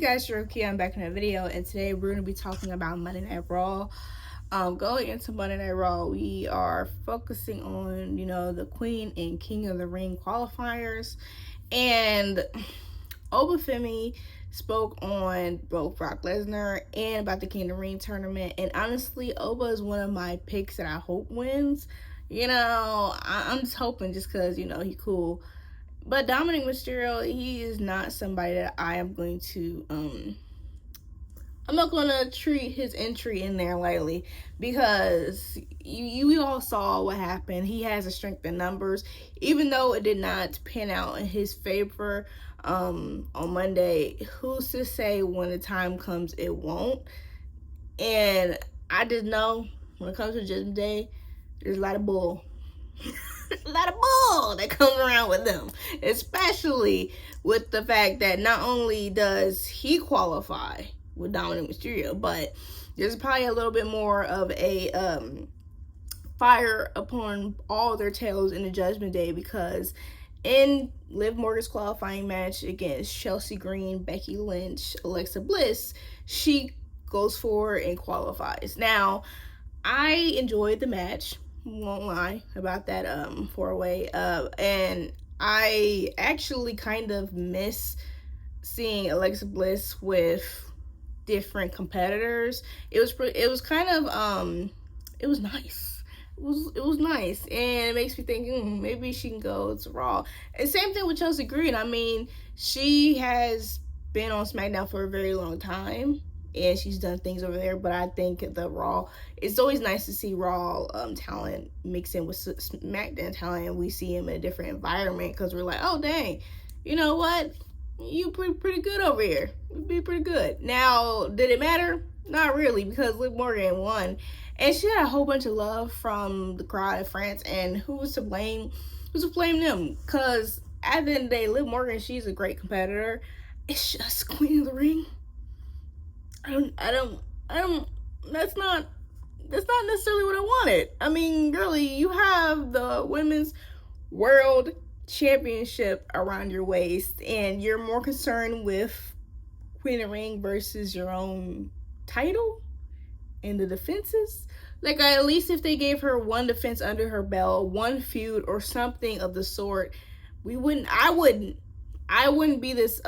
guys, Shiroki. I'm back in a video, and today we're going to be talking about Monday Night Raw. Going into Monday Night Raw, we are focusing on, the Queen and King of the Ring qualifiers. And Obafemi spoke on both Brock Lesnar and about the King of the Ring tournament. And honestly, Oba is one of my picks that I hope wins. I'm just hoping just because, he cool. But Dominic Mysterio, he is not somebody that I am going to, I'm not going to treat his entry in there lightly, because you all saw what happened. He has a strength in numbers, even though it did not pan out in his favor on Monday. Who's to say when the time comes it won't? And I just know when it comes to Judgment Day, there's a lot of bull. A lot of bull that comes around with them, especially with the fact that not only does he qualify with Dominic Mysterio, but there's probably a little bit more of a fire upon all their tails in the Judgment Day, because in Liv Morgan's qualifying match against Chelsea Green, Becky Lynch, Alexa Bliss, she goes forward and qualifies. Now, I enjoyed the match, won't lie about that 4-way, and I actually kind of miss seeing Alexa Bliss with different competitors. It was kind of it was nice. It was nice, and it makes me think maybe she can go to Raw. And same thing with Chelsea Green. I mean, she has been on SmackDown for a very long time, and she's done things over there, but I think the Raw, it's always nice to see Raw talent mix in with SmackDown talent, and we see him in a different environment, because we're like, oh dang, you know what, you pretty good over here. You'd be pretty good. Now, did it matter? Not really, because Liv Morgan won, and she had a whole bunch of love from the crowd in France, and who was to blame? Who's to blame them? Because at the end of the day, Liv Morgan, she's a great competitor. It's just Queen of the Ring. That's not necessarily what I wanted. I mean, girlie, you have the women's world championship around your waist, and you're more concerned with Queen of the Ring versus your own title and the defenses. Like, at least if they gave her one defense under her belt, one feud or something of the sort, I wouldn't be this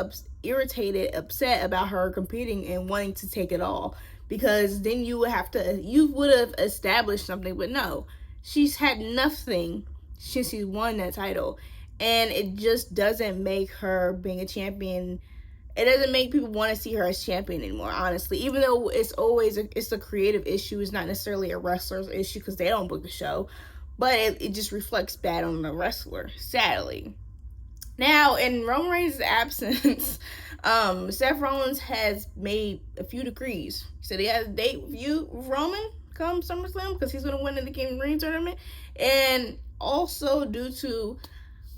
irritated, upset about her competing and wanting to take it all, because then you would have established something. But no, she's had nothing since she won that title, and it just doesn't make her being a champion. It doesn't make people want to see her as champion anymore, honestly. Even though it's a creative issue, it's not necessarily a wrestler's issue, because they don't book the show, but it just reflects bad on the wrestler, sadly. Now, in Roman Reigns' absence, Seth Rollins has made a few decrees. He said he has a date with Roman come SummerSlam, because he's going to win in the King of the Ring tournament. And also due to,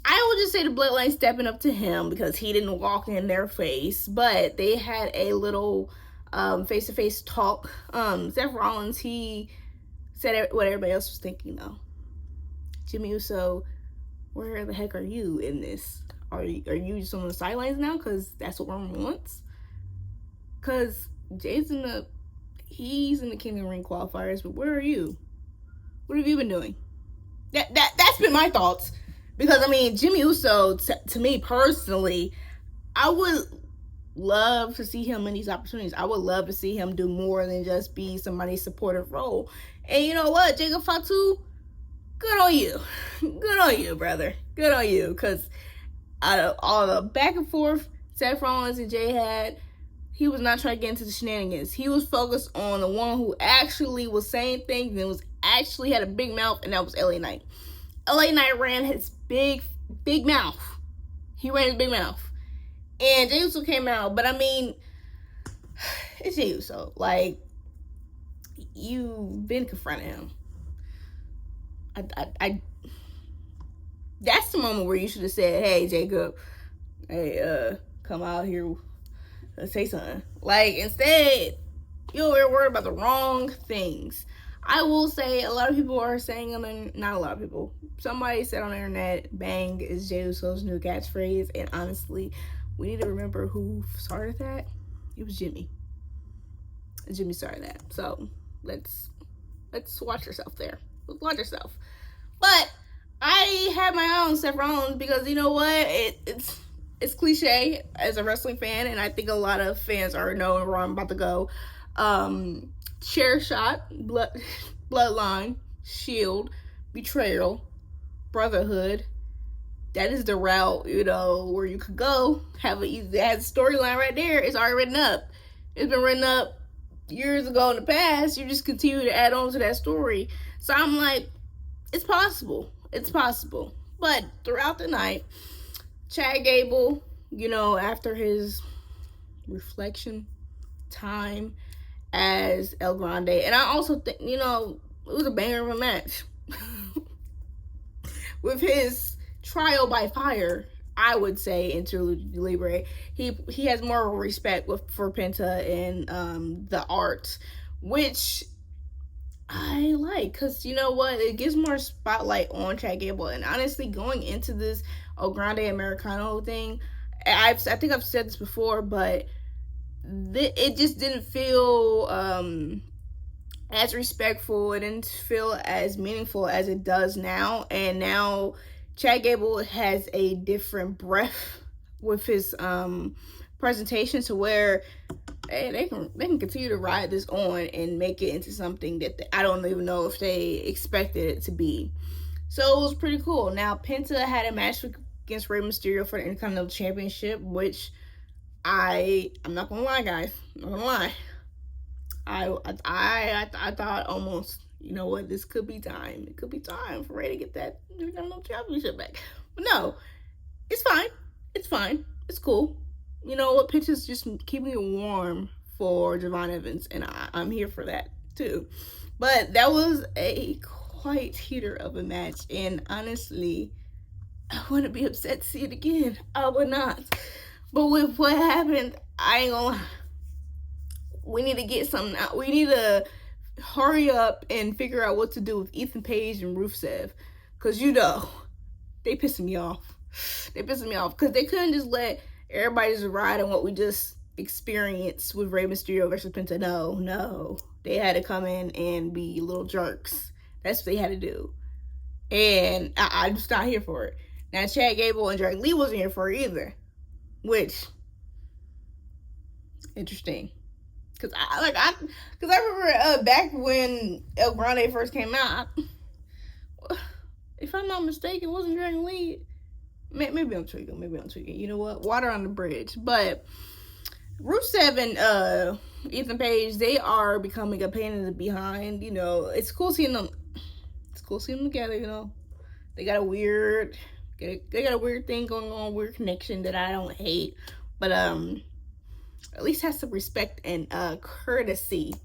I will just say, the Bloodline stepping up to him, because he didn't walk in their face. But they had a little face-to-face talk. Seth Rollins, he said what everybody else was thinking, though. Jimmy Uso, where the heck are you in this? Are you just on the sidelines now because that's what Roman wants? Because he's in the King of the Ring qualifiers, but where are you? What have you been doing? That's been my thoughts. Because, I mean, Jimmy Uso, to me personally, I would love to see him in these opportunities. I would love to see him do more than just be somebody's supportive role. And you know what, Jacob Fatu? Good on you. Good on you, brother. Good on you. Because out of all the back and forth Seth Rollins and Jay had, he was not trying to get into the shenanigans. He was focused on the one who actually was saying things and was actually had a big mouth, and that was LA Knight. LA Knight ran his big mouth. He ran his big mouth. And Jey Uso came out, but I mean, it's Jey Uso. Like, you've been confronting him. That's the moment where you should have said, hey, Jacob, come out here, say something. Like, instead, you're worried about the wrong things. I will say, a lot of people are saying them, and not a lot of people. Somebody said on the internet, bang is Jey Uso's new catchphrase, and honestly, we need to remember who started that. It was Jimmy. Jimmy started that. So let's watch yourself there. Let's watch yourself. But I have my own Seth Rollins because you know what? It's cliche as a wrestling fan, and I think a lot of fans already know where I'm about to go. Chair shot, bloodline, Shield, betrayal, brotherhood. That is the route, where you could go. Have a storyline right there. It's already written up. It's been written up years ago in the past. You just continue to add on to that story. So I'm like, it's possible. It's possible. But throughout the night, Chad Gable, after his reflection time as El Grande, and I also think, it was a banger of a match. With his trial by fire, I would say, Interlude Libre, he has more respect for Penta and the art, which I like, because you know what, it gives more spotlight on Chad Gable. And honestly, going into this El Grande Americano thing, I think I've said this before, but it just didn't feel as respectful. It didn't feel as meaningful as it does now. And now Chad Gable has a different breath with his presentation, to where they can continue to ride this on and make it into something that I don't even know if they expected it to be. So it was pretty cool. Now Penta had a match against Rey Mysterio for the Intercontinental Championship, which I'm not gonna lie, guys. I'm not gonna lie. I thought almost, this could be time. It could be time for Rey to get that Intercontinental Championship back. But no, it's fine. It's fine. It's cool. You know what? Penta's just keeping it warm for Javon Evans, and I'm here for that too. But that was a quite heater of a match, and honestly, I wouldn't be upset to see it again. I would not. But with what happened, I ain't gonna lie. We need to get something out. We need to hurry up and figure out what to do with Ethan Page and Rusev, because they pissing me off. They pissing me off because they couldn't just let everybody just ride on what we just experienced with Rey Mysterio versus Penta. No. They had to come in and be little jerks. That's what they had to do. And I'm just not here for it. Now, Chad Gable and Drake Lee wasn't here for it either. Which, interesting. Because I remember back when El Grande first came out, if I'm not mistaken, wasn't Dragon Lee? Maybe I'm tweaking. You know what? Water on the bridge. But Rusev and Ethan Page, they are becoming a pain in the behind. It's cool seeing them. It's cool seeing them together. They got a weird thing going on, weird connection that I don't hate. But at least have some respect and courtesy.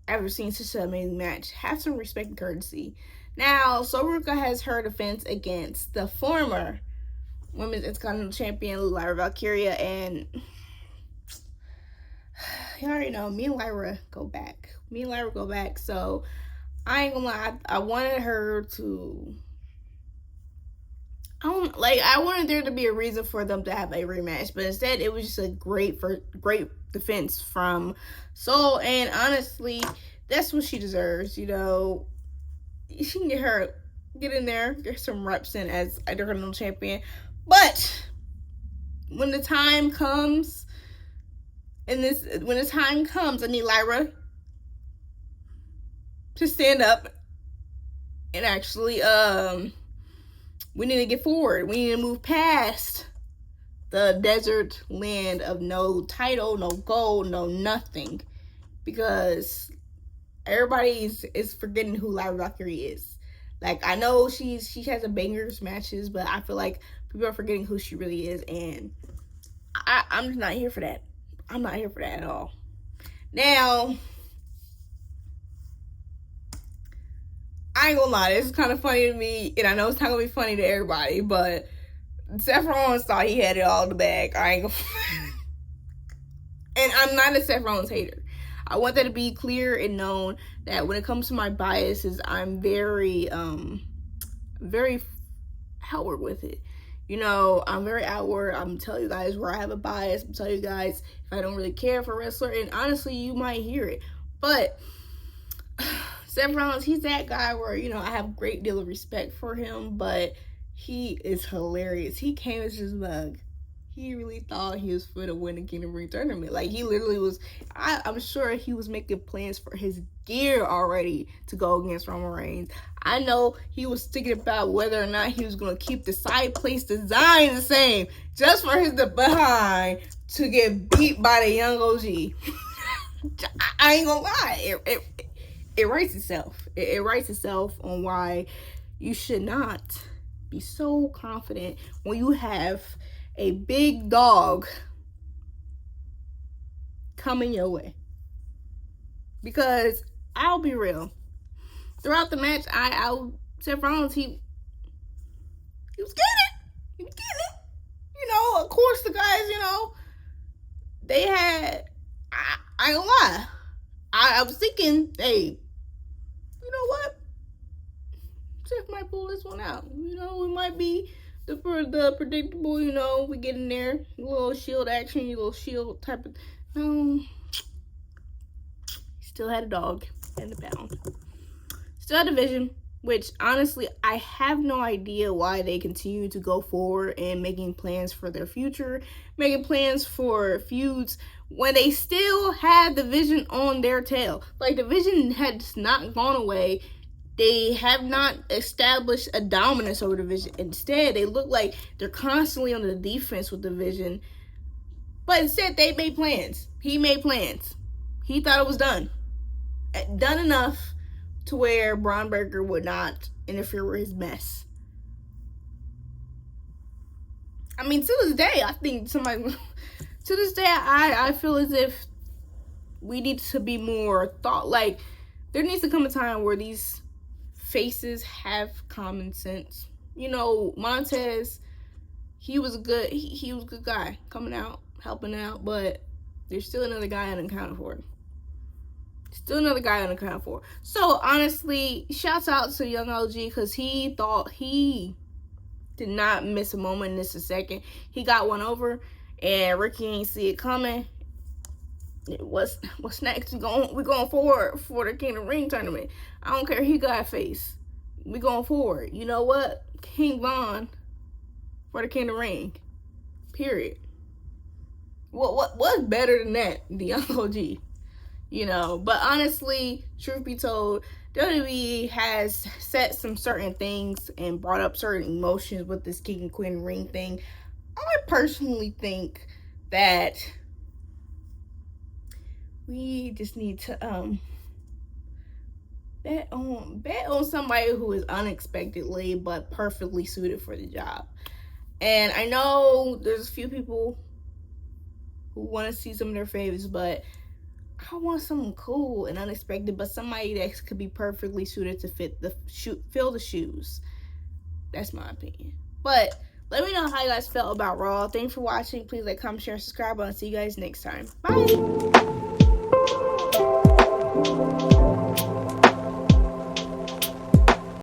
After seeing such an amazing match, have some respect and courtesy. Now, Soruka has her defense against the former Women's Intercontinental Champion, Lyra Valkyria, and you already know, me and Lyra go back. So I ain't gonna lie, I wanted her to. I wanted there to be a reason for them to have a rematch, but instead it was just a great defense from Soul, and honestly, that's what she deserves. She can get in there, get some reps in as Intercontinental Champion. But when the time comes, I need Lyra to stand up and actually, we need to get forward. We need to move past the desert land of no title, no gold, no nothing, because everybody is forgetting who Lyra Valkyrie is. I know she has a bangers matches, but I feel like people are forgetting who she really is, and I'm just not here for that. I'm not here for that at all. Now, I ain't gonna lie, this is kind of funny to me, and I know it's not gonna be funny to everybody, but Seth Rollins thought he had it all in the bag. I ain't gonna. And I'm not a Seth Rollins hater. I want that to be clear and known that when it comes to my biases, I'm very outward with it. You know, I'm very outward. I'm telling you guys where I have a bias. I'm telling you guys if I don't really care for a wrestler. And honestly, you might hear it. But Seth Rollins, he's that guy where, you know, I have a great deal of respect for him, but he is hilarious. He came as his mug. He really thought he was for to win the Kingdom Ring tournament. Like, he literally was, I'm sure he was making plans for his gear already to go against Roman Reigns. I know he was thinking about whether or not he was going to keep the side place design the same just for his behind to get beat by the young OG. I ain't gonna lie. It writes itself. It writes itself on why you should not be so confident when you have a big dog coming your way. Because I'll be real. Throughout the match, Seth Rollins, he was getting it. He was getting it. You know, of course the guys, you know, they had, I ain't gonna lie. I was thinking, hey, you know what? Seth might pull this one out. You know, it might be the predictable, you know, we get in there, a little shield action, a little shield type of, no. Still had a dog and a pound. Still had a vision, which honestly, I have no idea why they continue to go forward and making plans for their future, making plans for feuds when they still had the vision on their tail. Like, the vision has not gone away. They have not established a dominance over the vision. Instead, they look like they're constantly on the defense with the vision. But instead, they made plans. He made plans. He thought it was done. Done enough to where Braun Breaker would not interfere with his mess. I mean, to this day, I think somebody... To this day, I feel as if we need to be more thought. Like, there needs to come a time where these faces have common sense. You know, Montez, he was a good guy coming out, helping out, but there's still another guy unaccounted for. So honestly, shouts out to young OG, because he thought he did not miss a moment in this a second. He got one over, and Ricky ain't see it coming. What's next? We're going forward for the Kingdom Ring tournament. I don't care. He got a face. We going forward. You know what? King Von for the Kingdom Ring. Period. What's better than that? The young OG. You know, but honestly, truth be told, WWE has set some certain things and brought up certain emotions with this King and Queen ring thing. I personally think that we just need to bet on somebody who is unexpectedly but perfectly suited for the job. And I know there's a few people who want to see some of their favorites, but I want something cool and unexpected, but somebody that could be perfectly suited to fill the shoes. That's my opinion. But let me know how you guys felt about Raw. Thanks for watching. Please like, comment, share, and subscribe. I'll see you guys next time. Bye.